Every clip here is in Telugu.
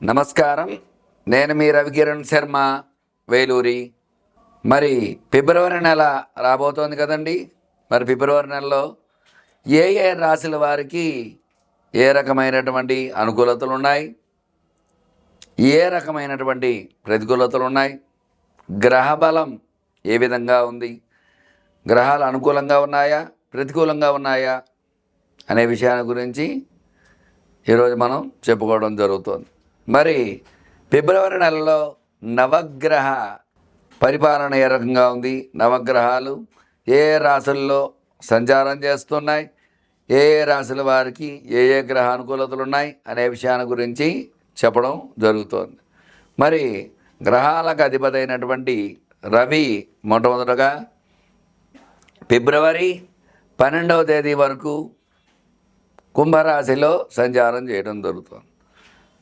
నమస్కారం. నేను మీ రవికిరణ్ శర్మ, వేలూరి. మరి ఫిబ్రవరి నెల రాబోతోంది కదండి. మరి ఫిబ్రవరి నెలలో ఏ ఏ రాశుల వారికి ఏ రకమైనటువంటి అనుకూలతలు ఉన్నాయి, ఏ రకమైనటువంటి ప్రతికూలతలు ఉన్నాయి, గ్రహ బలం ఏ విధంగా ఉంది, గ్రహాలు అనుకూలంగా ఉన్నాయా ప్రతికూలంగా ఉన్నాయా అనే విషయాన్ని గురించి ఈరోజు మనం చెప్పుకోవడం జరుగుతుంది. మరి ఫిబ్రవరి నెలలో నవగ్రహ పరిపాలన ఏ రకంగా ఉంది, నవగ్రహాలు ఏ రాశుల్లో సంచారం చేస్తున్నాయి, ఏ రాశుల వారికి ఏ ఏ గ్రహ అనుకూలతలు ఉన్నాయి అనే విషయాన్ని గురించి చెప్పడం జరుగుతోంది. మరి గ్రహాలకు అధిపతి అయినటువంటి రవి మొట్టమొదటగా ఫిబ్రవరి 12వ తేదీ వరకు కుంభరాశిలో సంచారం చేయడం జరుగుతుంది.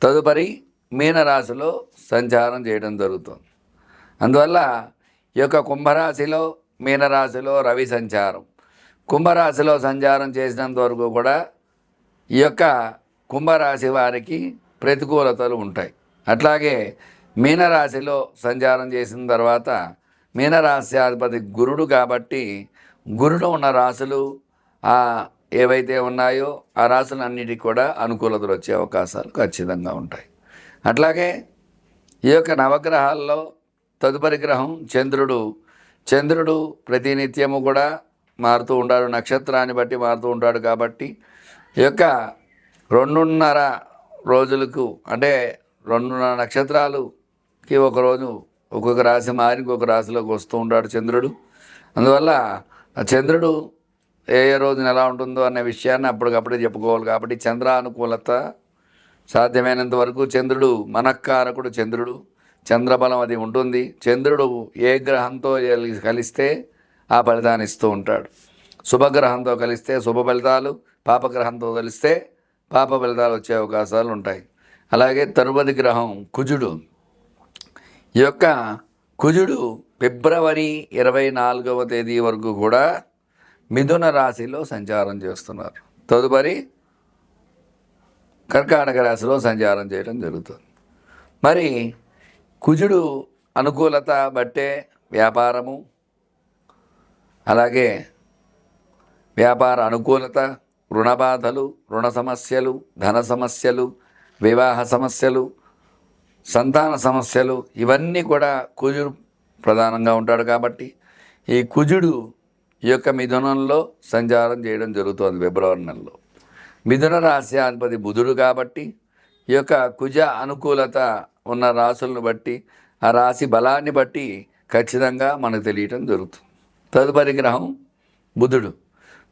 తదుపరి మీనరాశిలో సంచారం చేయడం జరుగుతుంది. అందువల్ల ఈ యొక్క కుంభరాశిలో మీనరాశిలో రవి సంచారం, కుంభరాశిలో సంచారం చేసినంత వరకు కూడా ఈ యొక్క కుంభరాశి వారికి ప్రతికూలతలు ఉంటాయి. అట్లాగే మీనరాశిలో సంచారం చేసిన తర్వాత మీనరాశి అధిపతి గురుడు కాబట్టి గురుడు ఉన్న రాశులు ఏవైతే ఉన్నాయో ఆ రాశులన్నిటికీ కూడా అనుకూలతలు వచ్చే అవకాశాలు ఖచ్చితంగా ఉంటాయి. అట్లాగే ఈ యొక్క నవగ్రహాల్లో తదుపరి గ్రహం చంద్రుడు ప్రతినిత్యము కూడా మారుతూ ఉంటాడు, నక్షత్రాన్ని బట్టి మారుతూ ఉంటాడు. కాబట్టి ఈ యొక్క 2.5 రోజులకు అంటే 2.5 నక్షత్రాలకి ఒకరోజు ఒక్కొక్క రాశి మారి ఇంకొక రాశిలోకి వస్తూ ఉంటాడు చంద్రుడు. అందువల్ల ఆ చంద్రుడు ఏ రోజున ఎలా ఉంటుందో అనే విషయాన్ని అప్పటికప్పుడే చెప్పుకోవాలి. కాబట్టి చంద్రానుకూలత సాధ్యమైనంత వరకు చంద్రుడు మనఃకారకుడు, చంద్రబలం అది ఉంటుంది. చంద్రుడు ఏ గ్రహంతో కలిస్తే ఆ ఫలితాన్ని ఇస్తూ ఉంటాడు. శుభగ్రహంతో కలిస్తే శుభ ఫలితాలు, పాపగ్రహంతో కలిస్తే పాప ఫలితాలు వచ్చే అవకాశాలు ఉంటాయి. అలాగే తరువాతి గ్రహం కుజుడు. ఈ యొక్క కుజుడు ఫిబ్రవరి 24వ తేదీ వరకు కూడా మిథున రాశిలో సంచారం చేస్తున్నారు. తదుపరి కర్కాటక రాశిలో సంచారం చేయడం జరుగుతుంది. మరి కుజుడు అనుకూలత బట్టే వ్యాపారము, అలాగే వ్యాపార అనుకూలత, రుణ బాధలు, రుణ సమస్యలు, ధన సమస్యలు, వివాహ సమస్యలు, సంతాన సమస్యలు ఇవన్నీ కూడా కుజుడు ప్రధానంగా ఉంటాడు. కాబట్టి ఈ కుజుడు ఈ యొక్క మిథునంలో సంచారం చేయడం జరుగుతుంది ఫిబ్రవరి నెలలో. మిథున రాశి అధిపతి బుధుడు కాబట్టి ఈ యొక్క కుజ అనుకూలత ఉన్న రాశులను బట్టి ఆ రాశి బలాన్ని బట్టి ఖచ్చితంగా మనకు తెలియటం జరుగుతుంది. తదుపరి గ్రహం బుధుడు.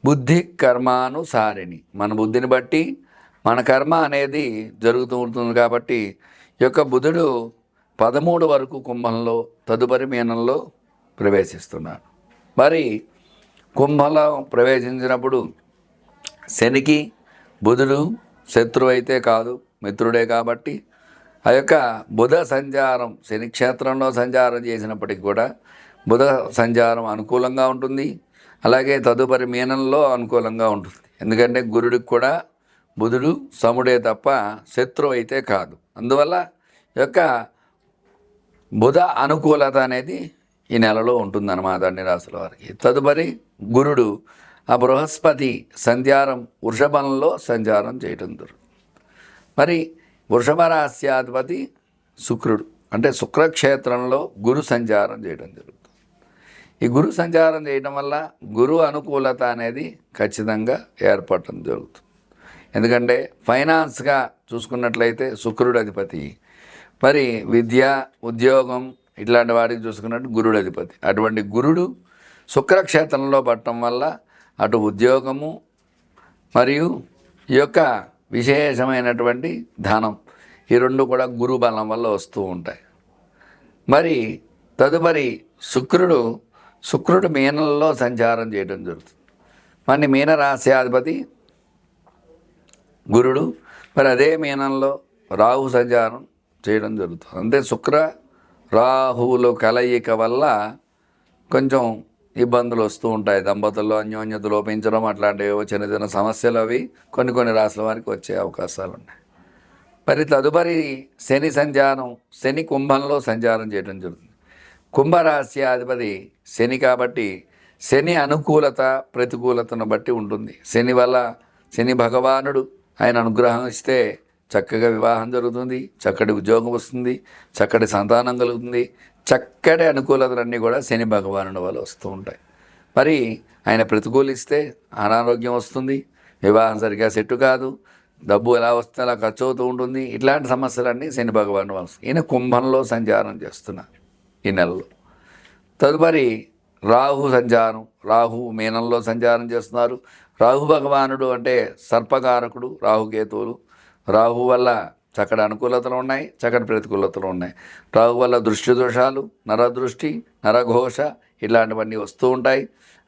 బుద్ధి కర్మానుసారిణి, మన బుద్ధిని బట్టి మన కర్మ అనేది జరుగుతూ ఉంటుంది. కాబట్టి ఈ యొక్క బుధుడు 13 వరకు కుంభంలో తదుపరి మీనంలో ప్రవేశిస్తున్నాడు. మరి కుంభంలో ప్రవేశించినప్పుడు శనికి బుధుడు శత్రువు అయితే కాదు, మిత్రుడే. కాబట్టి ఆ యొక్క బుధ సంచారం శని క్షేత్రంలో సంచారం చేసినప్పటికీ కూడా బుధ సంచారం అనుకూలంగా ఉంటుంది. అలాగే తదుపరి మీనంలో అనుకూలంగా ఉంటుంది. ఎందుకంటే గురుడికి కూడా బుధుడు సముడే తప్ప శత్రువు అయితే కాదు. అందువల్ల ఈ యొక్క బుధ అనుకూలత అనేది ఈ నెలలో ఉంటుందన్నమాట అన్ని రాశుల వారికి. తదుపరి గురుడు ఆ బృహస్పతి సంచారం వృషభంలో సంచారం చేయటం జరుగుతుంది. మరి వృషభ రాశ్యాధిపతి శుక్రుడు, అంటే శుక్రక్షేత్రంలో గురు సంచారం చేయడం జరుగుతుంది. ఈ గురు సంచారం చేయడం వల్ల గురు అనుకూలత అనేది ఖచ్చితంగా ఏర్పడటం జరుగుతుంది. ఎందుకంటే ఫైనాన్స్గా చూసుకున్నట్లయితే శుక్రుడు అధిపతి, మరి విద్య, ఉద్యోగం ఇట్లాంటి వాటికి చూసుకున్నట్టు గురుడు అధిపతి. అటువంటి గురుడు శుక్రక్షేత్రంలో పడటం వల్ల అటు ఉద్యోగము మరియు ఈ యొక్క విశేషమైనటువంటి ధనం ఈ రెండు కూడా గురు బలం వల్ల వస్తూ ఉంటాయి. మరి తదుపరి శుక్రుడు మీనంలో సంచారం చేయడం జరుగుతుంది. మరి మీనరాశ్యాధిపతి గురుడు, మరి అదే మీనంలో రాహు సంచారం చేయడం జరుగుతుంది. అంటే శుక్ర రాహువుల కలయిక వల్ల కొంచెం ఇబ్బందులు వస్తూ ఉంటాయి. దంపతుల్లో అన్యోన్యత లోపించడం అట్లాంటివి చిన్న చిన్న సమస్యలు అవి కొన్ని రాశుల వారికి వచ్చే అవకాశాలు ఉన్నాయి. మరి తదుపరి శని సంచారం, శని కుంభంలో సంచారం చేయడం జరుగుతుంది. కుంభరాశి అధిపతి శని కాబట్టి శని అనుకూలత ప్రతికూలతను బట్టి ఉంటుంది. శని వల్ల శని భగవానుడు ఆయన అనుగ్రహం ఇస్తే చక్కగా వివాహం జరుగుతుంది, చక్కటి ఉద్యోగం వస్తుంది, చక్కటి సంతానం కలుగుతుంది. చక్కటి అనుకూలతలన్నీ కూడా శని భగవానుడి వల్ల వస్తూ ఉంటాయి. మరి ఆయన ప్రతికూలిస్తే అనారోగ్యం వస్తుంది, వివాహం సరిగ్గా సెట్టు కాదు, డబ్బు ఎలా వస్తే అలా ఖర్చు అవుతూ ఉంటుంది. ఇట్లాంటి సమస్యలన్నీ శని భగవాను వస్తాయి. ఈయన కుంభంలో సంచారం చేస్తున్నారు ఈ నెలలో. తదుపరి రాహు సంచారం, రాహు మీనంలో సంచారం చేస్తున్నారు. రాహు భగవానుడు అంటే సర్పకారకుడు, రాహుకేతువులు. రాహు వల్ల చక్కటి అనుకూలతలు ఉన్నాయి, చక్కటి ప్రతికూలతలు ఉన్నాయి. రాహు వల్ల దృష్టి దోషాలు, నరదృష్టి, నరఘోష ఇట్లాంటివన్నీ వస్తూ ఉంటాయి.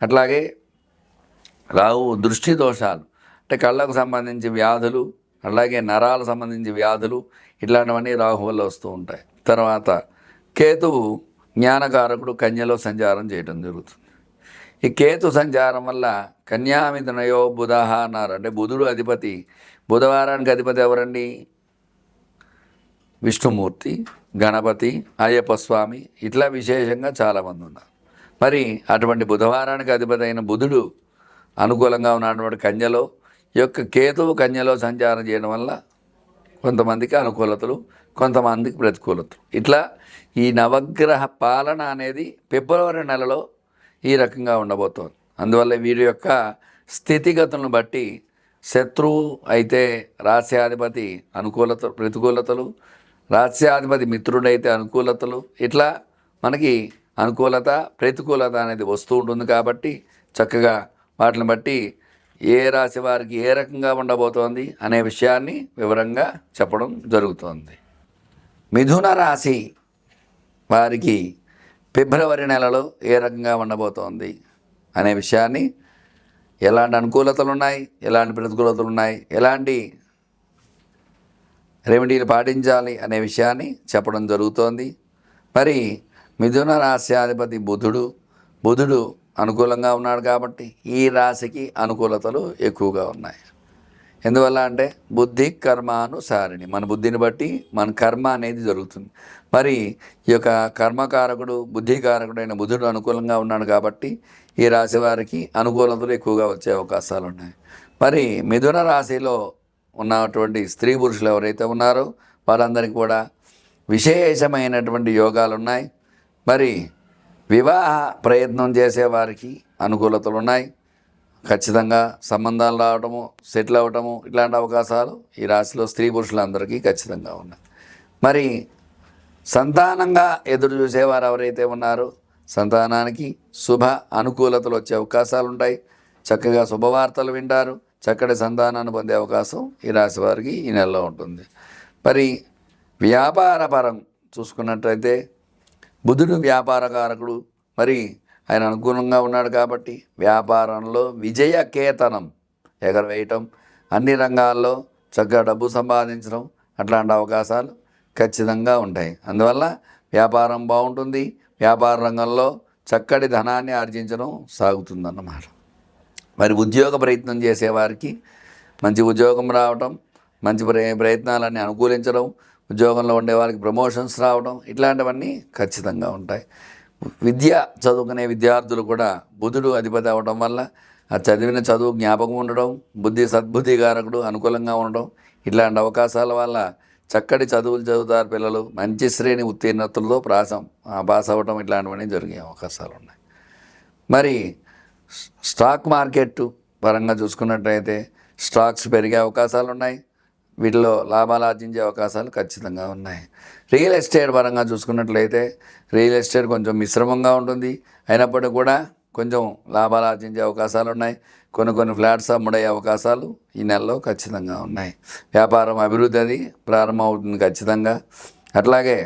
అట్లాగే రాహు దృష్టి దోషాలు అంటే కళ్ళకు సంబంధించి వ్యాధులు, అలాగే నరాలకు సంబంధించి వ్యాధులు ఇట్లాంటివన్నీ రాహు వల్ల వస్తూ ఉంటాయి. తర్వాత కేతువు జ్ఞానకారకుడు, కన్యలో సంచారం చేయడం జరుగుతుంది. ఈ కేతు సంచారం వల్ల కన్యామిథునయో బుధః అన్నారు. అంటే బుధుడు అధిపతి. బుధవారానికి అధిపతి ఎవరండి? విష్ణుమూర్తి, గణపతి, అయ్యప్ప స్వామి ఇట్లా విశేషంగా చాలామంది ఉన్నారు. మరి అటువంటి బుధవారానికి అధిపతి అయిన బుధుడు అనుకూలంగా ఉన్నటువంటి కన్యలో, ఈ యొక్క కేతువు కన్యలో సంచారం చేయడం వల్ల కొంతమందికి అనుకూలతలు, కొంతమందికి ప్రతికూలతలు. ఇట్లా ఈ నవగ్రహ పాలన అనేది ఫిబ్రవరి నెలలో ఈ రకంగా ఉండబోతోంది. అందువల్ల వీరి యొక్క స్థితిగతులను బట్టి శత్రువు అయితే రాస్యాధిపతి అనుకూలత ప్రతికూలతలు, రాస్యాధిపతి మిత్రుడైతే అనుకూలతలు, ఇట్లా మనకి అనుకూలత ప్రతికూలత అనేది వస్తూ ఉంటుంది. కాబట్టి చక్కగా వాటిని బట్టి ఏ రాశి వారికి ఏ రకంగా ఉండబోతోంది అనే విషయాన్ని వివరంగా చెప్పడం జరుగుతోంది. మిథున రాశి వారికి ఫిబ్రవరి నెలలో ఏ రకంగా ఉండబోతోంది అనే విషయాన్ని, ఎలాంటి అనుకూలతలు ఉన్నాయి, ఎలాంటి ప్రతికూలతలు ఉన్నాయి, ఎలాంటి రెమెడీలు పాటించాలి అనే విషయాన్ని చెప్పడం జరుగుతోంది. మరి మిథున రాశ్యాధిపతి బుధుడు అనుకూలంగా ఉన్నాడు కాబట్టి ఈ రాశికి అనుకూలతలు ఎక్కువగా ఉన్నాయి. ఎందువల్ల అంటే బుద్ధి కర్మానుసారిణి, మన బుద్ధిని బట్టి మన కర్మ అనేది జరుగుతుంది. మరి ఈ యొక్క కర్మకారకుడు, బుద్ధికారకుడైన బుధుడు అనుకూలంగా ఉన్నాడు కాబట్టి ఈ రాశి వారికి అనుకూలతలు ఎక్కువగా వచ్చే అవకాశాలు ఉన్నాయి. మరి మిథున రాశిలో ఉన్నటువంటి స్త్రీ పురుషులు ఎవరైతే ఉన్నారో వారందరికీ కూడా విశేషమైనటువంటి యోగాలు ఉన్నాయి. మరి వివాహ ప్రయత్నం చేసేవారికి అనుకూలతలు ఉన్నాయి. ఖచ్చితంగా సంబంధాలు రావటము, సెటిల్ అవ్వటము ఇట్లాంటి అవకాశాలు ఈ రాశిలో స్త్రీ పురుషులందరికీ ఖచ్చితంగా ఉన్నాయి. మరి సంతానంగా ఎదురు చూసేవారు ఎవరైతే ఉన్నారో సంతానానికి శుభ అనుకూలతలు వచ్చే అవకాశాలు ఉంటాయి. చక్కగా శుభవార్తలు వింటారు, చక్కటి సంతానాన్ని పొందే అవకాశం ఈ రాశి వారికి ఈ నెలలో ఉంటుంది. మరి వ్యాపారపరం చూసుకున్నట్లయితే బుధుడు వ్యాపారకారకుడు. మరి ఆయన అనుకూలంగా ఉన్నాడు కాబట్టి వ్యాపారంలో విజయకేతనం ఎగరవేయటం, అన్ని రంగాల్లో చక్కగా డబ్బు సంపాదించడం అట్లాంటి అవకాశాలు ఖచ్చితంగా ఉంటాయి. అందువల్ల వ్యాపారం బాగుంటుంది. వ్యాపార రంగంలో చక్కటి ధనాన్ని ఆర్జించడం సాగుతుందన్నమాట. మరి ఉద్యోగ ప్రయత్నం చేసేవారికి మంచి ఉద్యోగం రావటం, మంచి ప్రయత్నాలన్నీ అనుకూలించడం, ఉద్యోగంలో ఉండే వాళ్ళకి ప్రమోషన్స్ రావడం ఇట్లాంటివన్నీ ఖచ్చితంగా ఉంటాయి. విద్య చదువుకునే విద్యార్థులు కూడా బుధుడు అధిపతి అవ్వడం వల్ల ఆ చదివిన చదువు జ్ఞాపకం ఉండడం, సద్బుద్ధికారకుడు అనుకూలంగా ఉండడం ఇట్లాంటి అవకాశాల వల్ల చక్కటి చదువులు చదువుతారు పిల్లలు. మంచి శ్రేణి ఉత్తీర్ణతలతో పాస్ అవ్వడం ఇట్లాంటివన్నీ జరిగే అవకాశాలు ఉన్నాయి. మరి స్టాక్ మార్కెట్ పరంగా చూసుకున్నట్లయితే స్టాక్స్ పెరిగే అవకాశాలు ఉన్నాయి. వీటిలో లాభాలు ఆర్జించే అవకాశాలు ఖచ్చితంగా ఉన్నాయి. రియల్ ఎస్టేట్ పరంగా చూసుకున్నట్లయితే రియల్ ఎస్టేట్ కొంచెం మిశ్రమంగా ఉంటుంది. అయినప్పటికీ కూడా కొంచెం లాభాలు ఆర్జించే అవకాశాలు ఉన్నాయి. కొన్ని ఫ్లాట్స్ అమ్ముడే అవకాశాలు ఈ నెలలో ఖచ్చితంగా ఉన్నాయి. వ్యాపారం అభివృద్ధి అది ప్రారంభమవుతుంది ఖచ్చితంగా. అట్లాగే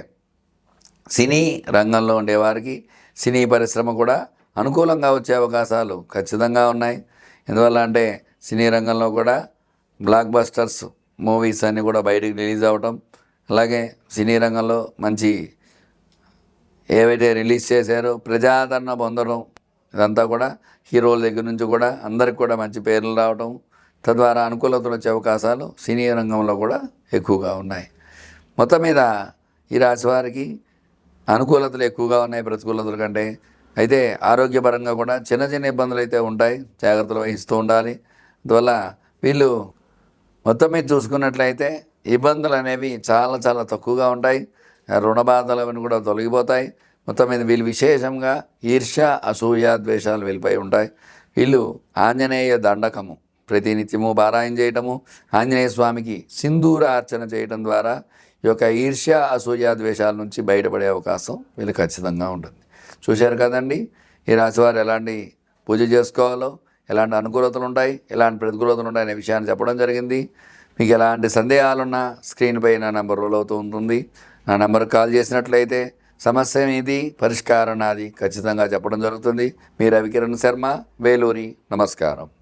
సినీ రంగంలో ఉండేవారికి సినీ పరిశ్రమ కూడా అనుకూలంగా వచ్చే అవకాశాలు ఖచ్చితంగా ఉన్నాయి. ఎందువల్ల అంటే సినీ రంగంలో కూడా బ్లాక్ బస్టర్స్ మూవీస్ అన్నీ కూడా బయటికి రిలీజ్ అవ్వటం, అలాగే సినీ రంగంలో మంచి ఏవైతే రిలీజ్ చేశారో ప్రజాదరణ పొందడం, ఇదంతా కూడా హీరోల దగ్గర నుంచి కూడా అందరికి కూడా మంచి పేర్లు రావటం, తద్వారా అనుకూలతలు వచ్చే అవకాశాలు సినీ రంగంలో కూడా ఎక్కువగా ఉన్నాయి. మొత్తం మీద ఈ రాశి వారికి అనుకూలతలు ఎక్కువగా ఉన్నాయి ప్రతికూలతల కంటే. అయితే ఆరోగ్యపరంగా కూడా చిన్న చిన్న ఇబ్బందులు అయితే ఉంటాయి, జాగ్రత్తలు వహిస్తూ ఉండాలి. అందువల్ల వీళ్ళు మొత్తం మీద చూసుకున్నట్లయితే ఇబ్బందులు అనేవి చాలా చాలా తక్కువగా ఉంటాయి. రుణ బాధలు అవన్నీ కూడా తొలగిపోతాయి. మొత్తం మీద వీళ్ళు విశేషంగా ఈర్ష్య, అసూయ, ద్వేషాలు వెళ్ళిపోయి ఉంటాయి. వీళ్ళు ఆంజనేయ దండకము ప్రతినిత్యము పారాయణ చేయటము, ఆంజనేయ స్వామికి సింధూర అర్చన చేయటం ద్వారా ఈ యొక్క ఈర్ష్య, అసూయ, ద్వేషాల నుంచి బయటపడే అవకాశం వీళ్ళు ఖచ్చితంగా ఉంటుంది. చూశారు కదండి, ఈ రాశివారు ఎలాంటి పూజ చేసుకోవాలో, ఎలాంటి అనుకూలతలు ఉంటాయి, ఎలాంటి ప్రతికూలతలు ఉంటాయి అనే విషయాన్ని చెప్పడం జరిగింది. మీకు ఎలాంటి సందేహాలున్నా స్క్రీన్పై నా నెంబర్ రోల్ అవుతూ ఉంటుంది. నా నెంబర్కి కాల్ చేసినట్లయితే సమస్య ఇది, పరిష్కారం నాది ఖచ్చితంగా చెప్పడం జరుగుతుంది. మీ రవికిరణ్ శర్మ, వేలూరి. నమస్కారం.